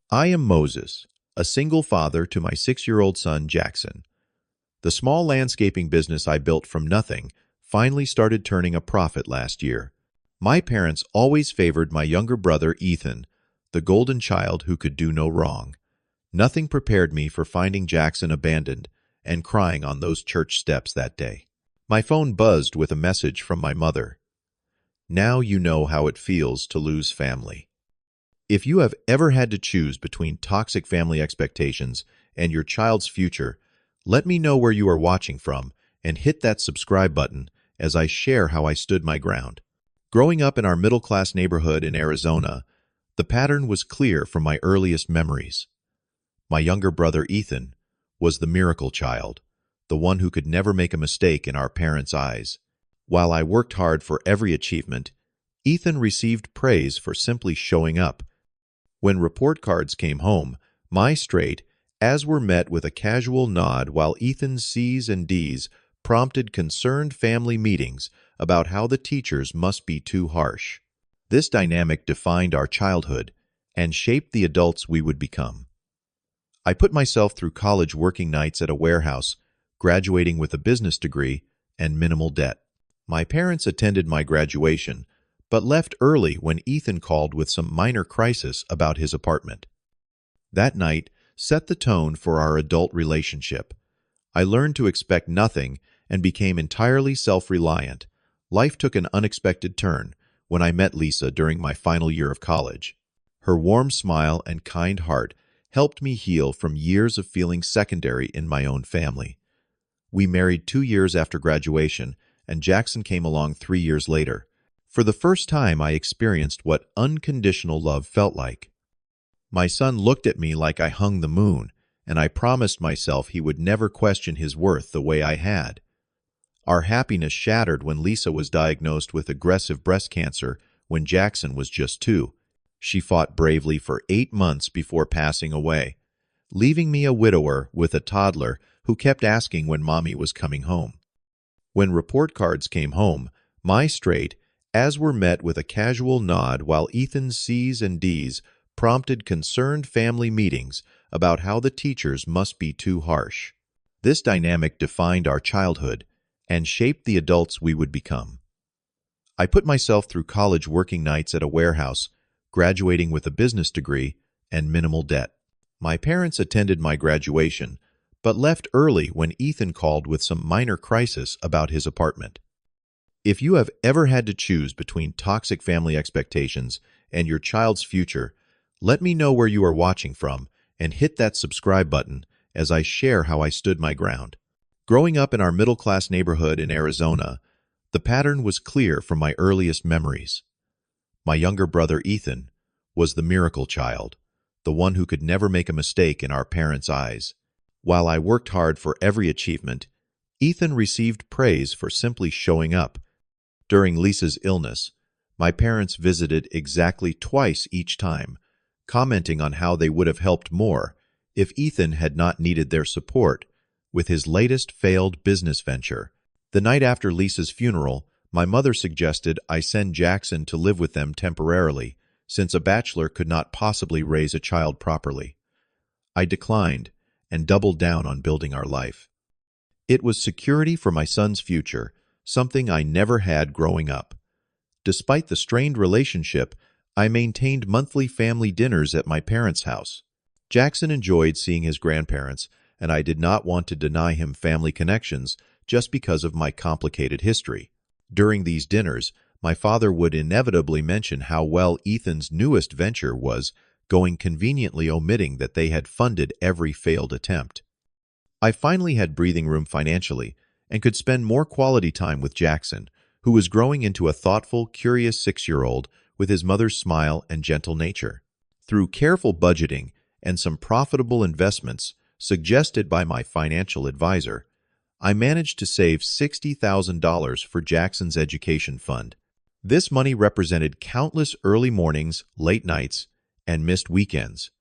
I am Moses, a single father to my 6-year-old son, Jackson. The small landscaping business I built from nothing finally started turning a profit last year. My parents always favored my younger brother, Ethan, the golden child who could do no wrong. Nothing prepared me for finding Jackson abandoned and crying on those church steps that day. My phone buzzed with a message from my mother. Now you know how it feels to lose family. If you have ever had to choose between toxic family expectations and your child's future, let me know where you are watching from and hit that subscribe button as I share how I stood my ground. Growing up in our middle-class neighborhood in Arizona, the pattern was clear from my earliest memories. My younger brother, Ethan, was the miracle child, the one who could never make a mistake in our parents' eyes. While I worked hard for every achievement, Ethan received praise for simply showing up. When report cards came home, my straight A's were met with a casual nod while Ethan's C's and D's prompted concerned family meetings about how the teachers must be too harsh. This dynamic defined our childhood and shaped the adults we would become. I put myself through college working nights at a warehouse, graduating with a business degree and minimal debt. My parents attended my graduation, but left early when Ethan called with some minor crisis about his apartment. That night set the tone for our adult relationship. I learned to expect nothing and became entirely self-reliant. Life took an unexpected turn when I met Lisa during my final year of college. Her warm smile and kind heart helped me heal from years of feeling secondary in my own family. We married 2 years after graduation, and Jackson came along 3 years later. For the first time, I experienced what unconditional love felt like. My son looked at me like I hung the moon, and I promised myself he would never question his worth the way I had. Our happiness shattered when Lisa was diagnosed with aggressive breast cancer when Jackson was just 2. She fought bravely for 8 months before passing away, leaving me a widower with a toddler who kept asking when Mommy was coming home. When report cards came home, my straight A's were met with a casual nod while Ethan's C's and D's prompted concerned family meetings about how the teachers must be too harsh. This dynamic defined our childhood and shaped the adults we would become. I put myself through college working nights at a warehouse, graduating with a business degree and minimal debt. My parents attended my graduation, but left early when Ethan called with some minor crisis about his apartment. If you have ever had to choose between toxic family expectations and your child's future, let me know where you are watching from and hit that subscribe button as I share how I stood my ground. Growing up in our middle-class neighborhood in Arizona, the pattern was clear from my earliest memories. My younger brother, Ethan, was the miracle child, the one who could never make a mistake in our parents' eyes. While I worked hard for every achievement, Ethan received praise for simply showing up. During Lisa's illness, my parents visited exactly twice each time, commenting on how they would have helped more if Ethan had not needed their support with his latest failed business venture. The night after Lisa's funeral, my mother suggested I send Jackson to live with them temporarily, since a bachelor could not possibly raise a child properly. I declined and doubled down on building our life. It was security for my son's future, something I never had growing up. Despite the strained relationship, I maintained monthly family dinners at my parents' house. Jackson enjoyed seeing his grandparents, and I did not want to deny him family connections just because of my complicated history. During these dinners, my father would inevitably mention how well Ethan's newest venture was going, conveniently omitting that they had funded every failed attempt. I finally had breathing room financially and could spend more quality time with Jackson, who was growing into a thoughtful, curious 6-year-old with his mother's smile and gentle nature. Through careful budgeting and some profitable investments suggested by my financial advisor, I managed to save $60,000 for Jackson's education fund. This money represented countless early mornings, late nights, and missed weekends.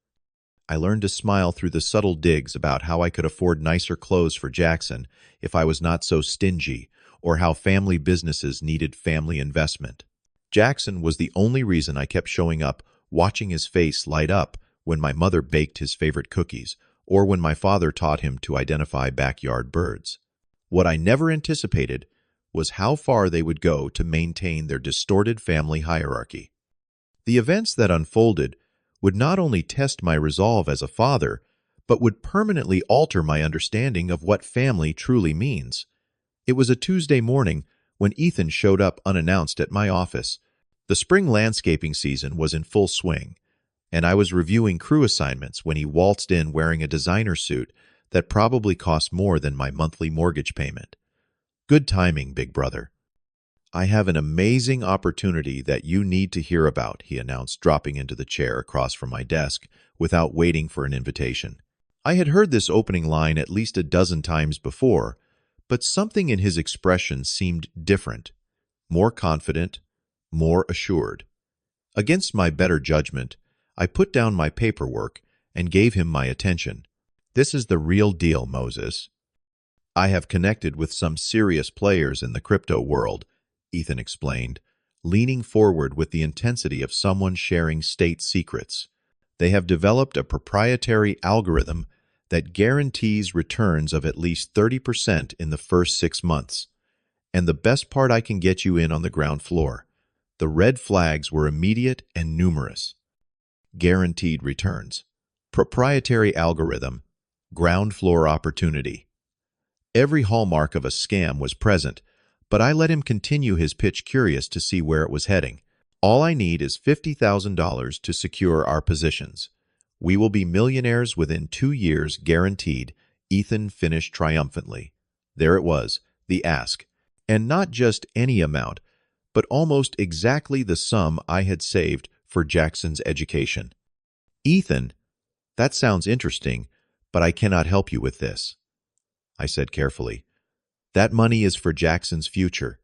I learned to smile through the subtle digs about how I could afford nicer clothes for Jackson if I was not so stingy, or how family businesses needed family investment. Jackson was the only reason I kept showing up, watching his face light up when my mother baked his favorite cookies, or when my father taught him to identify backyard birds. What I never anticipated was how far they would go to maintain their distorted family hierarchy. The events that unfolded would not only test my resolve as a father, but would permanently alter my understanding of what family truly means. It was a Tuesday morning when Ethan showed up unannounced at my office. The spring landscaping season was in full swing, and I was reviewing crew assignments when he waltzed in wearing a designer suit that probably cost more than my monthly mortgage payment. Good timing, big brother. I have an amazing opportunity that you need to hear about, he announced, dropping into the chair across from my desk without waiting for an invitation. I had heard this opening line at least a dozen times before, but something in his expression seemed different, more confident, more assured. Against my better judgment, I put down my paperwork and gave him my attention. This is the real deal, Moses. I have connected with some serious players in the crypto world, Ethan explained, leaning forward with the intensity of someone sharing state secrets. They have developed a proprietary algorithm that guarantees returns of at least 30% in the first 6 months. And the best part, I can get you in on the ground floor. The red flags were immediate and numerous. Guaranteed returns. Proprietary algorithm. Ground floor opportunity. Every hallmark of a scam was present, but I let him continue his pitch, curious to see where it was heading. All I need is $50,000 to secure our positions. We will be millionaires within 2 years, guaranteed, Ethan finished triumphantly. There it was, the ask. And not just any amount, but almost exactly the sum I had saved for Jackson's education. Ethan, that sounds interesting, but I cannot help you with this, I said carefully. That money is for Jackson's future.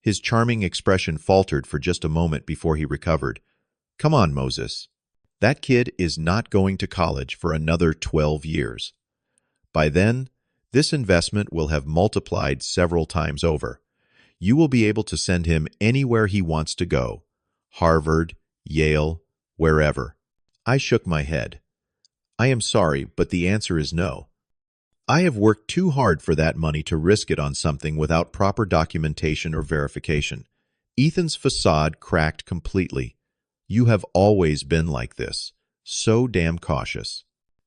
His charming expression faltered for just a moment before he recovered. Come on, Moses. That kid is not going to college for another 12 years. By then, this investment will have multiplied several times over. You will be able to send him anywhere he wants to go. Harvard, Yale, wherever. I shook my head. I am sorry, but the answer is no. I have worked too hard for that money to risk it on something without proper documentation or verification. Ethan's facade cracked completely. You have always been like this, so damn cautious,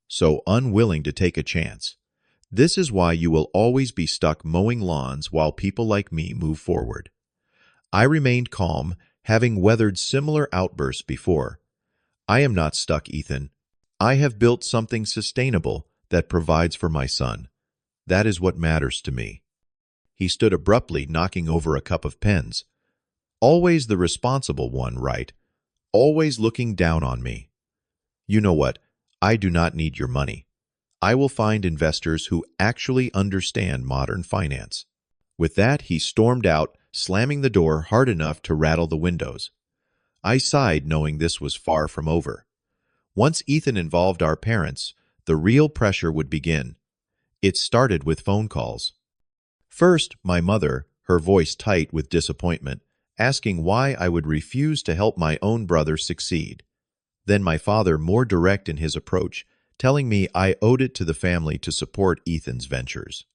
so unwilling to take a chance. This is why you will always be stuck mowing lawns while people like me move forward. I remained calm, having weathered similar outbursts before. I am not stuck, Ethan. I have built something sustainable that provides for my son. That is what matters to me. He stood abruptly, knocking over a cup of pens. Always the responsible one, right? Always looking down on me. You know what? I do not need your money. I will find investors who actually understand modern finance. With that, he stormed out, slamming the door hard enough to rattle the windows. I sighed, knowing this was far from over. Once Ethan involved our parents, the real pressure would begin. It started with phone calls. First, my mother, her voice tight with disappointment, asking why I would refuse to help my own brother succeed. Then my father, more direct in his approach, telling me I owed it to the family to support Ethan's ventures.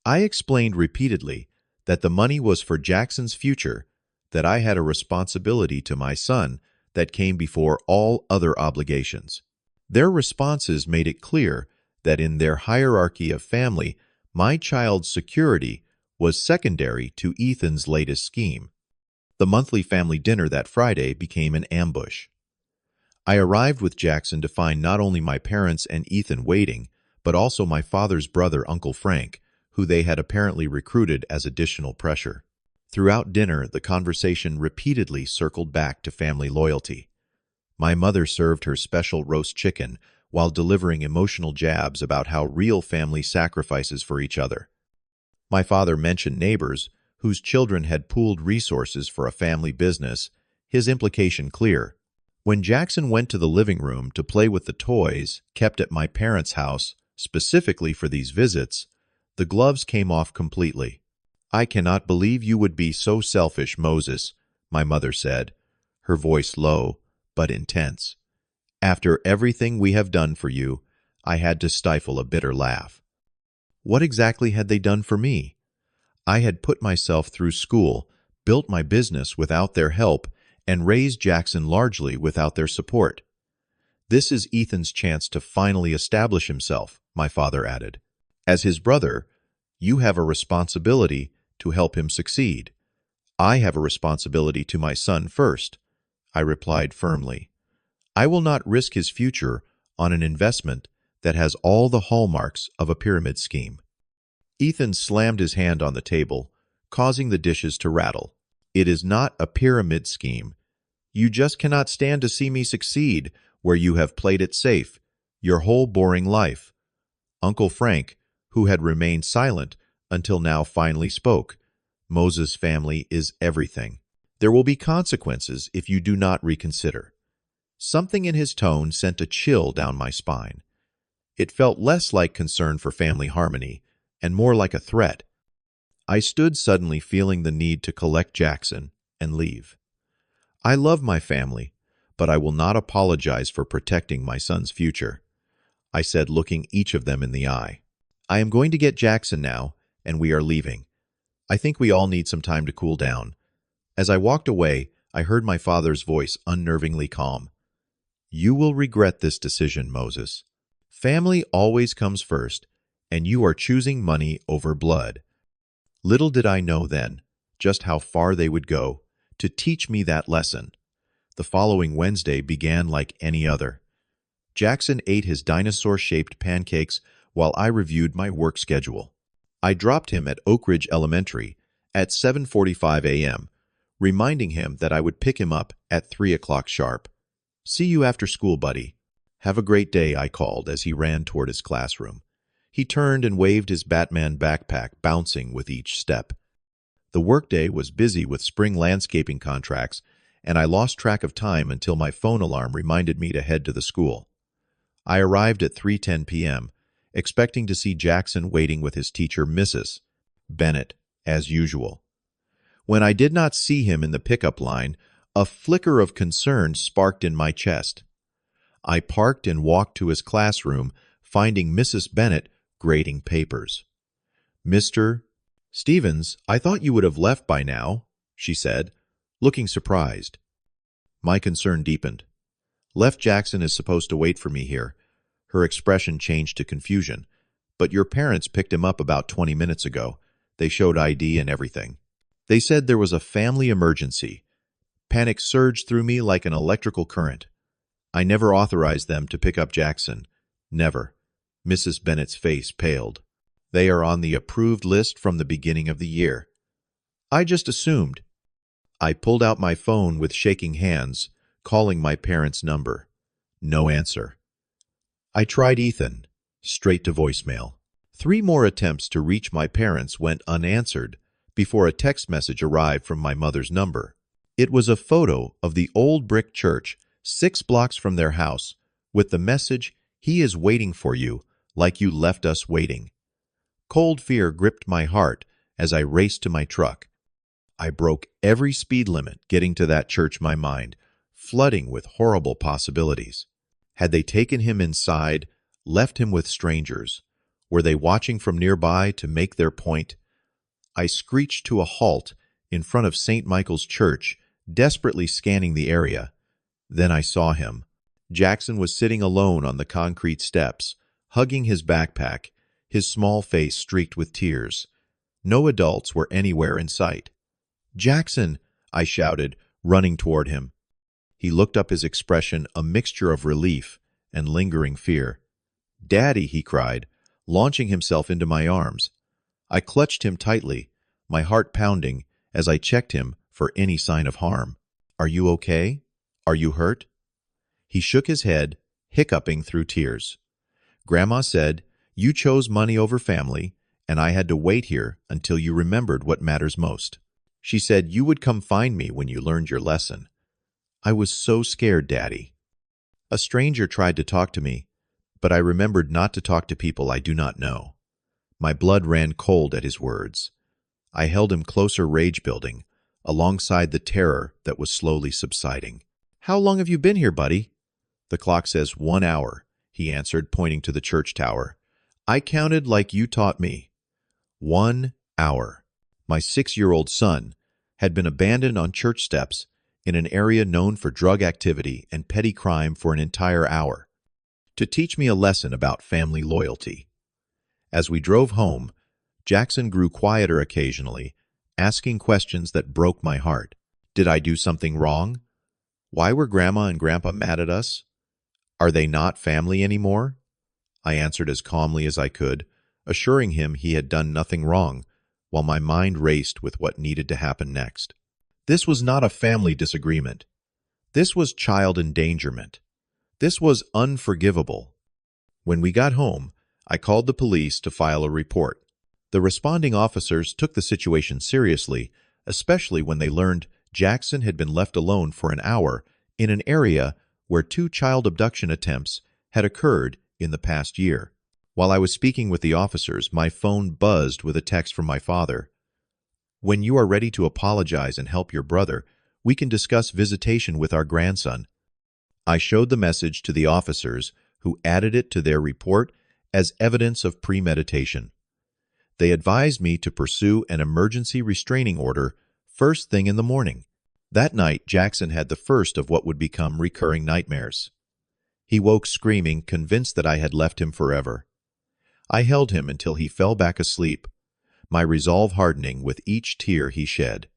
I explained repeatedly that the money was for Jackson's future, that I had a responsibility to my son that came before all other obligations. Their responses made it clear that in their hierarchy of family, my child's security was secondary to Ethan's latest scheme. The monthly family dinner that Friday became an ambush. I arrived with Jackson to find not only my parents and Ethan waiting, but also my father's brother, Uncle Frank, who they had apparently recruited as additional pressure. Throughout dinner, the conversation repeatedly circled back to family loyalty. My mother served her special roast chicken while delivering emotional jabs about how real family sacrifices for each other. My father mentioned neighbors whose children had pooled resources for a family business, his implication clear. When Jackson went to the living room to play with the toys kept at my parents' house specifically for these visits, the gloves came off completely. I cannot believe you would be so selfish, Moses, my mother said, her voice low but intense. After everything we have done for you, I had to stifle a bitter laugh. What exactly had they done for me? I had put myself through school, built my business without their help, and raised Jackson largely without their support. This is Ethan's chance to finally establish himself, my father added. As his brother, you have a responsibility to help him succeed. I have a responsibility to my son first, I replied firmly. I will not risk his future on an investment that has all the hallmarks of a pyramid scheme. Ethan slammed his hand on the table, causing the dishes to rattle. It is not a pyramid scheme. You just cannot stand to see me succeed where you have played it safe your whole boring life. Uncle Frank, who had remained silent until now, finally spoke. Moses' family is everything. There will be consequences if you do not reconsider. Something in his tone sent a chill down my spine. It felt less like concern for family harmony and more like a threat. I stood suddenly feeling the need to collect Jackson and leave. I love my family, but I will not apologize for protecting my son's future, I said, looking each of them in the eye. I am going to get Jackson now, and we are leaving. I think we all need some time to cool down. As I walked away, I heard my father's voice unnervingly calm. You will regret this decision, Moses. Family always comes first, and you are choosing money over blood. Little did I know then just how far they would go to teach me that lesson. The following Wednesday began like any other. Jackson ate his dinosaur-shaped pancakes while I reviewed my work schedule. I dropped him at Oak Ridge Elementary at 7:45 a.m., reminding him that I would pick him up at 3 o'clock sharp. See you after school, buddy. Have a great day, I called as he ran toward his classroom. He turned and waved his Batman backpack, bouncing with each step. The workday was busy with spring landscaping contracts, and I lost track of time until my phone alarm reminded me to head to the school. I arrived at 3:10 p.m., expecting to see Jackson waiting with his teacher, Mrs. Bennett, as usual. When I did not see him in the pickup line, a flicker of concern sparked in my chest. I parked and walked to his classroom, finding Mrs. Bennett grading papers. Mr. Stevens, I thought you would have left by now, she said, looking surprised. My concern deepened. Left Jackson is supposed to wait for me here. Her expression changed to confusion. But your parents picked him up about 20 minutes ago. They showed ID and everything. They said there was a family emergency. Panic surged through me like an electrical current. I never authorized them to pick up Jackson. Never. Mrs. Bennett's face paled. They are on the approved list from the beginning of the year. I just assumed. I pulled out my phone with shaking hands, calling my parents' number. No answer. I tried Ethan. Straight to voicemail. 3 more attempts to reach my parents went unanswered before a text message arrived from my mother's number. It was a photo of the old brick church 6 blocks from their house with the message, "He is waiting for you, like you left us waiting." Cold fear gripped my heart as I raced to my truck. I broke every speed limit getting to that church, my mind flooding with horrible possibilities. Had they taken him inside, left him with strangers? Were they watching from nearby to make their point? I screeched to a halt in front of St. Michael's Church, desperately scanning the area. Then I saw him. Jackson was sitting alone on the concrete steps, hugging his backpack, his small face streaked with tears. No adults were anywhere in sight. "Jackson!" I shouted, running toward him. He looked up, his expression a mixture of relief and lingering fear. "Daddy!" he cried, launching himself into my arms. I clutched him tightly, my heart pounding as I checked him for any sign of harm. "Are you okay? Are you hurt?" He shook his head, hiccuping through tears. "Grandma said, you chose money over family, and I had to wait here until you remembered what matters most. She said you would come find me when you learned your lesson. I was so scared, Daddy." A stranger tried to talk to me, but I remembered not to talk to people I do not know. My blood ran cold at his words. I held him closer, rage building, alongside the terror that was slowly subsiding. "How long have you been here, buddy?" "The clock says 1 hour," he answered, pointing to the church tower. "I counted like you taught me. 1 hour. My 6-year-old son had been abandoned on church steps in an area known for drug activity and petty crime for an entire hour, to teach me a lesson about family loyalty." As we drove home, Jackson grew quieter occasionally, asking questions that broke my heart. Did I do something wrong? Why were Grandma and Grandpa mad at us? Are they not family anymore? I answered as calmly as I could, assuring him he had done nothing wrong, while my mind raced with what needed to happen next. This was not a family disagreement. This was child endangerment. This was unforgivable. When we got home, I called the police to file a report. The responding officers took the situation seriously, especially when they learned Jackson had been left alone for an hour in an area where 2 child abduction attempts had occurred in the past year. While I was speaking with the officers, my phone buzzed with a text from my father. "When you are ready to apologize and help your brother, we can discuss visitation with our grandson." I showed the message to the officers, who added it to their report as evidence of premeditation. They advised me to pursue an emergency restraining order first thing in the morning. That night, Jackson had the first of what would become recurring nightmares. He woke screaming, convinced that I had left him forever. I held him until he fell back asleep, my resolve hardening with each tear he shed.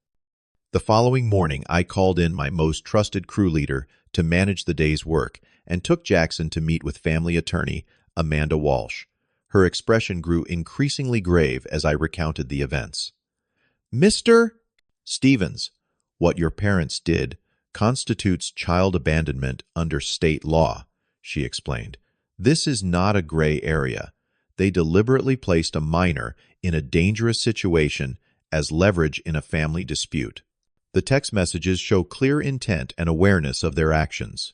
The following morning, I called in my most trusted crew leader to manage the day's work and took Jackson to meet with family attorney Amanda Walsh. Her expression grew increasingly grave as I recounted the events. "Mr. Stevens, what your parents did constitutes child abandonment under state law," she explained. "This is not a gray area. They deliberately placed a minor in a dangerous situation as leverage in a family dispute." The text messages show clear intent and awareness of their actions.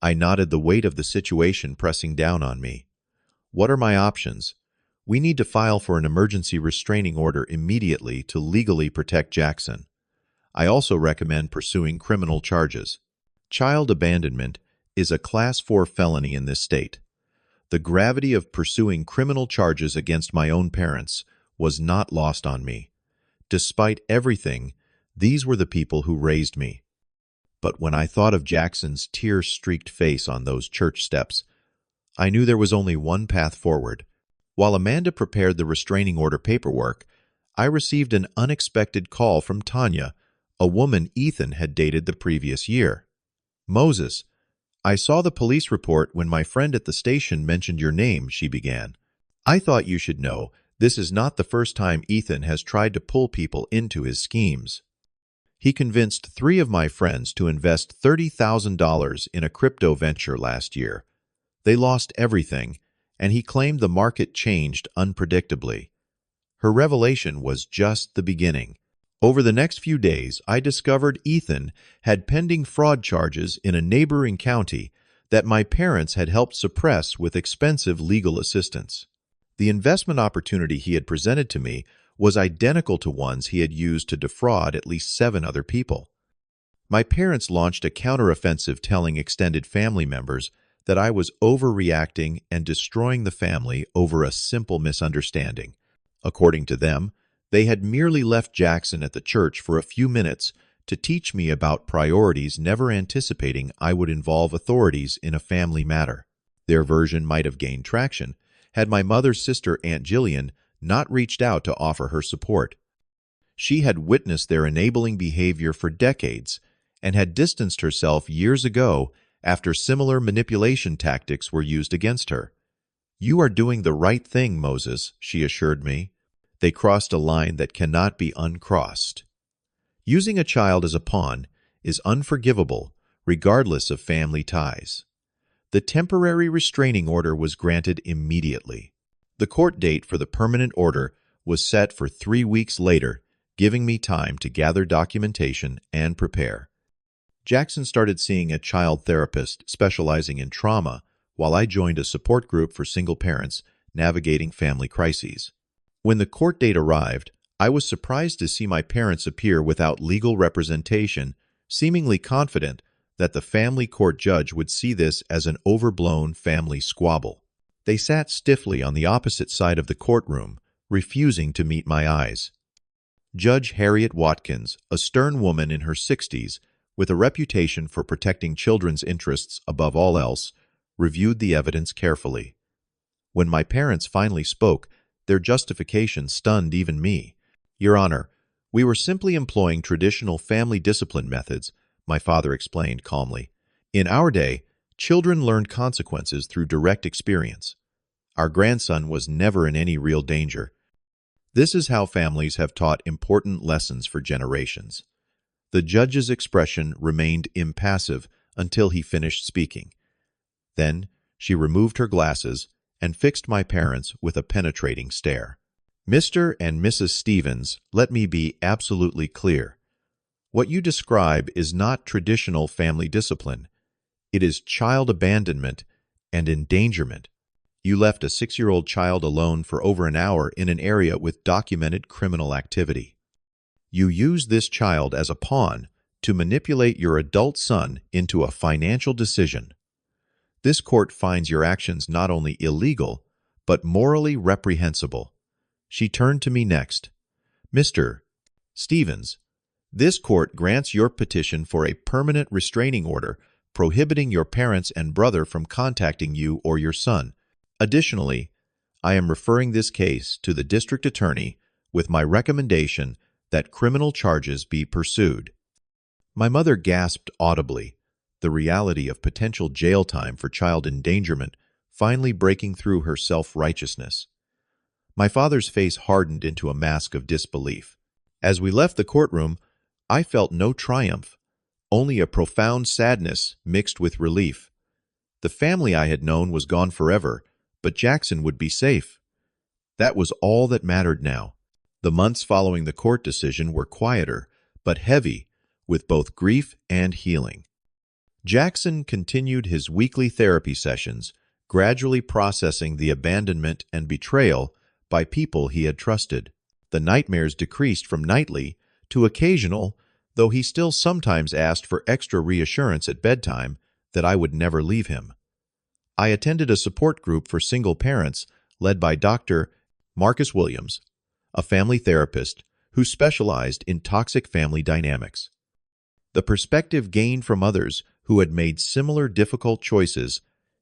I nodded, the weight of the situation pressing down on me. "What are my options?" "We need to file for an emergency restraining order immediately to legally protect Jackson. I also recommend pursuing criminal charges. Child abandonment is a Class 4 felony in this state. The gravity of pursuing criminal charges against my own parents was not lost on me. Despite everything, these were the people who raised me. But when I thought of Jackson's tear-streaked face on those church steps, I knew there was only one path forward. While Amanda prepared the restraining order paperwork, I received an unexpected call from Tanya, a woman Ethan had dated the previous year. "Moses, I saw the police report when my friend at the station mentioned your name," she began. "I thought you should know this is not the first time Ethan has tried to pull people into his schemes. He convinced 3 of my friends to invest $30,000 in a crypto venture last year. They lost everything, and he claimed the market changed unpredictably." Her revelation was just the beginning. Over the next few days, I discovered Ethan had pending fraud charges in a neighboring county that my parents had helped suppress with expensive legal assistance. The investment opportunity he had presented to me was identical to ones he had used to defraud at least 7 other people. My parents launched a counteroffensive telling extended family members that I was overreacting and destroying the family over a simple misunderstanding. According to them, they had merely left Jackson at the church for a few minutes to teach me about priorities, never anticipating I would involve authorities in a family matter. Their version might have gained traction had my mother's sister, Aunt Jillian, not reached out to offer her support. She had witnessed their enabling behavior for decades and had distanced herself years ago after similar manipulation tactics were used against her. "You are doing the right thing, Moses," she assured me. "They crossed a line that cannot be uncrossed." Using a child as a pawn is unforgivable, regardless of family ties. The temporary restraining order was granted immediately. The court date for the permanent order was set for 3 weeks later, giving me time to gather documentation and prepare. Jackson started seeing a child therapist specializing in trauma, while I joined a support group for single parents navigating family crises. When the court date arrived, I was surprised to see my parents appear without legal representation, seemingly confident that the family court judge would see this as an overblown family squabble. They sat stiffly on the opposite side of the courtroom, refusing to meet my eyes. Judge Harriet Watkins, a stern woman in her 60s, with a reputation for protecting children's interests above all else, reviewed the evidence carefully. When my parents finally spoke, their justification stunned even me. "Your Honor, we were simply employing traditional family discipline methods," my father explained calmly. "In our day, children learned consequences through direct experience. Our grandson was never in any real danger. This is how families have taught important lessons for generations." The judge's expression remained impassive until he finished speaking. Then she removed her glasses and fixed my parents with a penetrating stare. "Mr. and Mrs. Stevens, let me be absolutely clear. What you describe is not traditional family discipline. It is child abandonment and endangerment. You left a 6-year-old child alone for over an hour in an area with documented criminal activity. You used this child as a pawn to manipulate your adult son into a financial decision. This court finds your actions not only illegal, but morally reprehensible." She turned to me next. "Mr. Stevens, this court grants your petition for a permanent restraining order prohibiting your parents and brother from contacting you or your son. Additionally, I am referring this case to the district attorney with my recommendation that criminal charges be pursued." My mother gasped audibly, the reality of potential jail time for child endangerment finally breaking through her self-righteousness. My father's face hardened into a mask of disbelief. As we left the courtroom, I felt no triumph, only a profound sadness mixed with relief. The family I had known was gone forever, but Jackson would be safe. That was all that mattered now. The months following the court decision were quieter, but heavy, with both grief and healing. Jackson continued his weekly therapy sessions, gradually processing the abandonment and betrayal by people he had trusted. The nightmares decreased from nightly to occasional, though he still sometimes asked for extra reassurance at bedtime that I would never leave him. I attended a support group for single parents led by Dr. Marcus Williams, a family therapist who specialized in toxic family dynamics. The perspective gained from others who had made similar difficult choices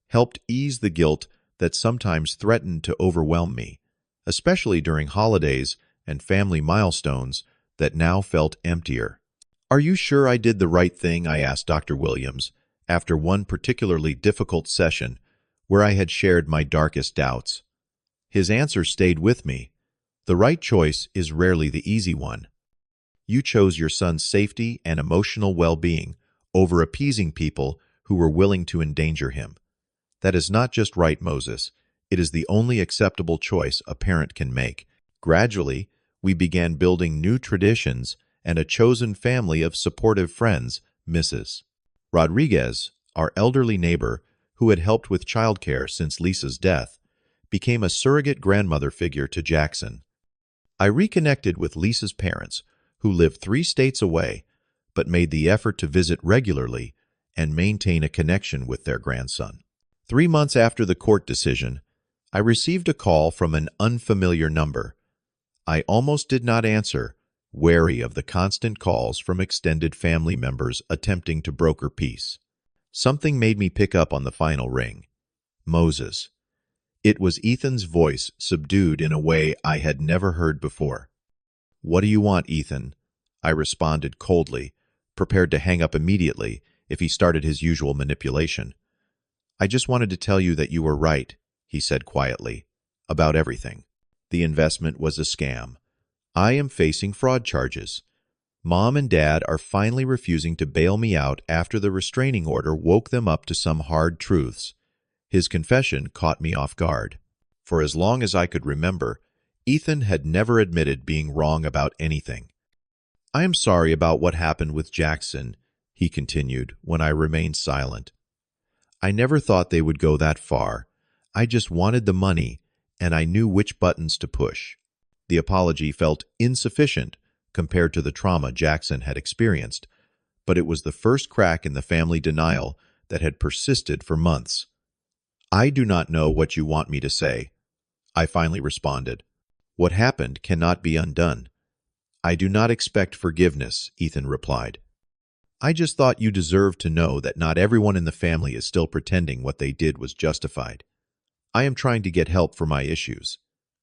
helped ease the guilt that sometimes threatened to overwhelm me, especially during holidays and family milestones that now felt emptier. "Are you sure I did the right thing?" I asked Dr. Williams after one particularly difficult session where I had shared my darkest doubts. His answer stayed with me. "The right choice is rarely the easy one. You chose your son's safety and emotional well-being over appeasing people who were willing to endanger him. That is not just right, Moses. It is the only acceptable choice a parent can make." Gradually, we began building new traditions and a chosen family of supportive friends. Mrs. Rodriguez, our elderly neighbor, who had helped with childcare since Lisa's death, became a surrogate grandmother figure to Jackson. I reconnected with Lisa's parents, who lived 3 states away, but made the effort to visit regularly and maintain a connection with their grandson. 3 months after the court decision, I received a call from an unfamiliar number. I almost did not answer, wary of the constant calls from extended family members attempting to broker peace. Something made me pick up on the final ring. Moses. It was Ethan's voice, subdued in a way I had never heard before. "What do you want, Ethan?" I responded coldly, prepared to hang up immediately if he started his usual manipulation. "I just wanted to tell you that you were right," he said quietly, "about everything. The investment was a scam. I am facing fraud charges. Mom and Dad are finally refusing to bail me out after the restraining order woke them up to some hard truths." His confession caught me off guard. For as long as I could remember, Ethan had never admitted being wrong about anything. "I am sorry about what happened with Jackson," he continued when I remained silent. "I never thought they would go that far. I just wanted the money, and I knew which buttons to push." The apology felt insufficient compared to the trauma Jackson had experienced, but it was the first crack in the family denial that had persisted for months. "I do not know what you want me to say," I finally responded. "What happened cannot be undone." "I do not expect forgiveness," Ethan replied. "I just thought you deserved to know that not everyone in the family is still pretending what they did was justified. I am trying to get help for my issues.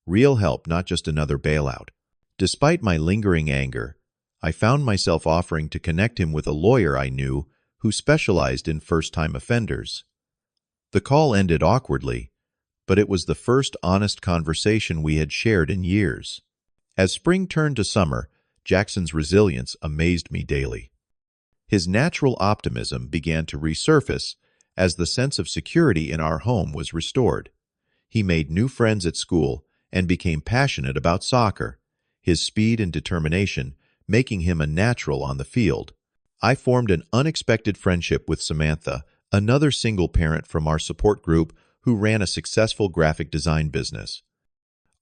Real help, not just another bailout." Despite my lingering anger, I found myself offering to connect him with a lawyer I knew who specialized in first-time offenders. The call ended awkwardly, but it was the first honest conversation we had shared in years. As spring turned to summer, Jackson's resilience amazed me daily. His natural optimism began to resurface as the sense of security in our home was restored. He made new friends at school and became passionate about soccer, his speed and determination making him a natural on the field. I formed an unexpected friendship with Samantha, another single parent from our support group who ran a successful graphic design business.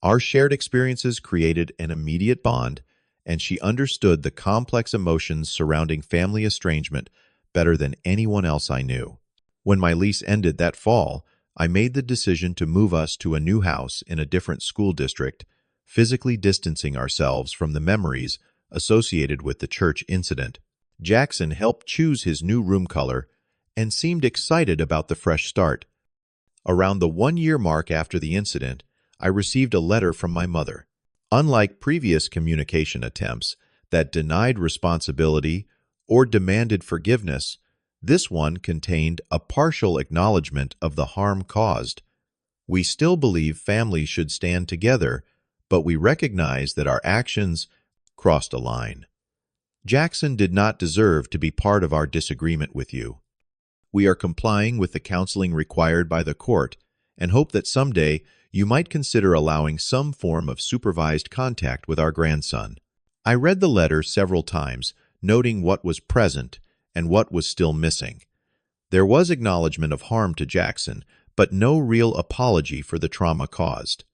Our shared experiences created an immediate bond, and she understood the complex emotions surrounding family estrangement better than anyone else I knew. When my lease ended that fall, I made the decision to move us to a new house in a different school district, physically distancing ourselves from the memories associated with the church incident. Jackson helped choose his new room color and seemed excited about the fresh start. Around the 1-year mark after the incident, I received a letter from my mother. Unlike previous communication attempts that denied responsibility or demanded forgiveness, this one contained a partial acknowledgement of the harm caused. "We still believe families should stand together, but we recognize that our actions crossed a line. Jackson did not deserve to be part of our disagreement with you. We are complying with the counseling required by the court and hope that someday you might consider allowing some form of supervised contact with our grandson." I read the letter several times, noting what was present and what was still missing. There was acknowledgement of harm to Jackson, but no real apology for the trauma caused.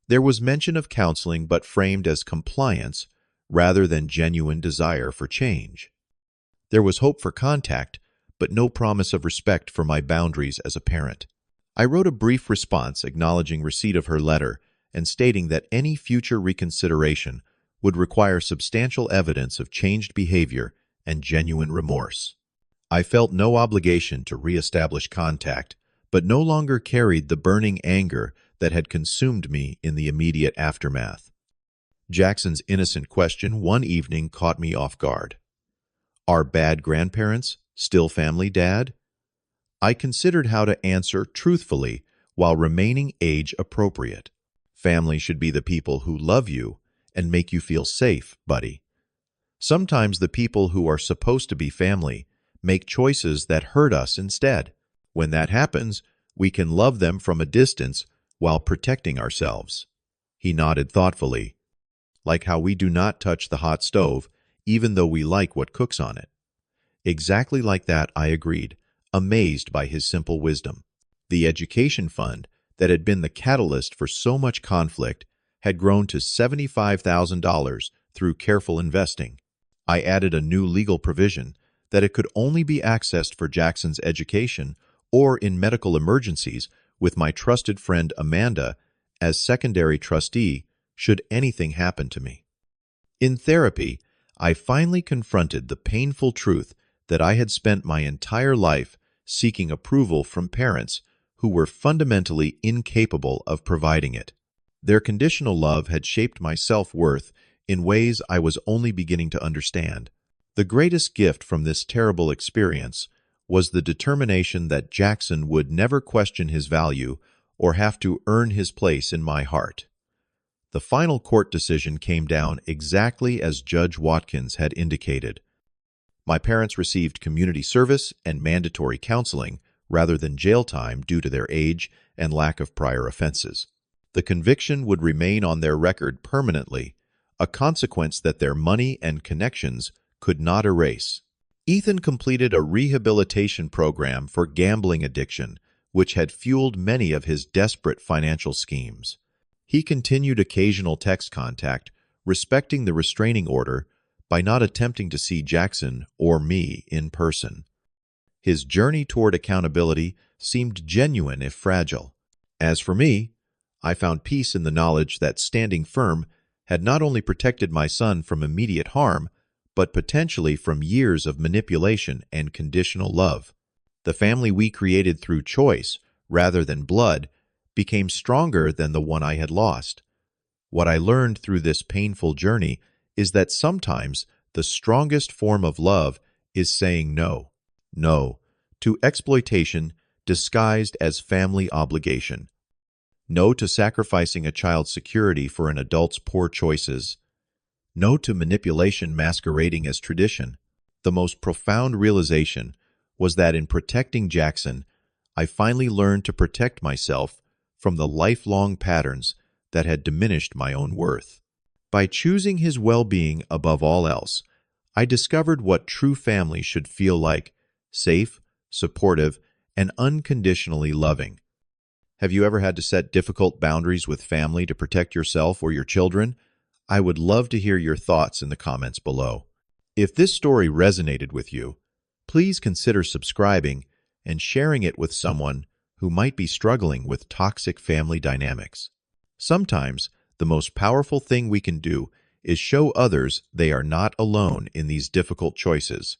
There was mention of counseling, but framed as compliance rather than genuine desire for change. There was hope for contact, but no promise of respect for my boundaries as a parent. I wrote a brief response acknowledging receipt of her letter and stating that any future reconsideration would require substantial evidence of changed behavior and genuine remorse. I felt no obligation to reestablish contact, but no longer carried the burning anger that had consumed me in the immediate aftermath. Jackson's innocent question one evening caught me off guard. "Are bad grandparents still family, Dad?" I considered how to answer truthfully while remaining age-appropriate. "Family should be the people who love you and make you feel safe, buddy. Sometimes the people who are supposed to be family make choices that hurt us instead. When that happens, we can love them from a distance while protecting ourselves." He nodded thoughtfully, "Like how we do not touch the hot stove, even though we like what cooks on it." Exactly like that, I agreed, amazed by his simple wisdom. The education fund that had been the catalyst for so much conflict had grown to $75,000 through careful investing. I added a new legal provision that it could only be accessed for Jackson's education or in medical emergencies with my trusted friend Amanda as secondary trustee should anything happen to me. In therapy, I finally confronted the painful truth that I had spent my entire life seeking approval from parents who were fundamentally incapable of providing it. Their conditional love had shaped my self-worth in ways I was only beginning to understand. The greatest gift from this terrible experience was the determination that Jackson would never question his value or have to earn his place in my heart. The final court decision came down exactly as Judge Watkins had indicated. My parents received community service and mandatory counseling rather than jail time due to their age and lack of prior offenses. The conviction would remain on their record permanently, a consequence that their money and connections could not erase. Ethan completed a rehabilitation program for gambling addiction, which had fueled many of his desperate financial schemes. He continued occasional text contact, respecting the restraining order, by not attempting to see Jackson or me in person. His journey toward accountability seemed genuine if fragile. As for me, I found peace in the knowledge that standing firm had not only protected my son from immediate harm, but potentially from years of manipulation and conditional love. The family we created through choice, rather than blood, became stronger than the one I had lost. What I learned through this painful journey is that sometimes the strongest form of love is saying no. No to exploitation disguised as family obligation. No to sacrificing a child's security for an adult's poor choices. No to manipulation masquerading as tradition. The most profound realization was that in protecting Jackson, I finally learned to protect myself from the lifelong patterns that had diminished my own worth. By choosing his well-being above all else, I discovered what true family should feel like: safe, supportive, and unconditionally loving. Have you ever had to set difficult boundaries with family to protect yourself or your children? I would love to hear your thoughts in the comments below. If this story resonated with you, please consider subscribing and sharing it with someone who might be struggling with toxic family dynamics. Sometimes, the most powerful thing we can do is show others they are not alone in these difficult choices.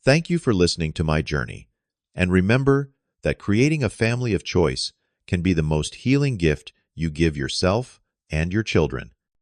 Thank you for listening to my journey, and remember that creating a family of choice can be the most healing gift you give yourself and your children.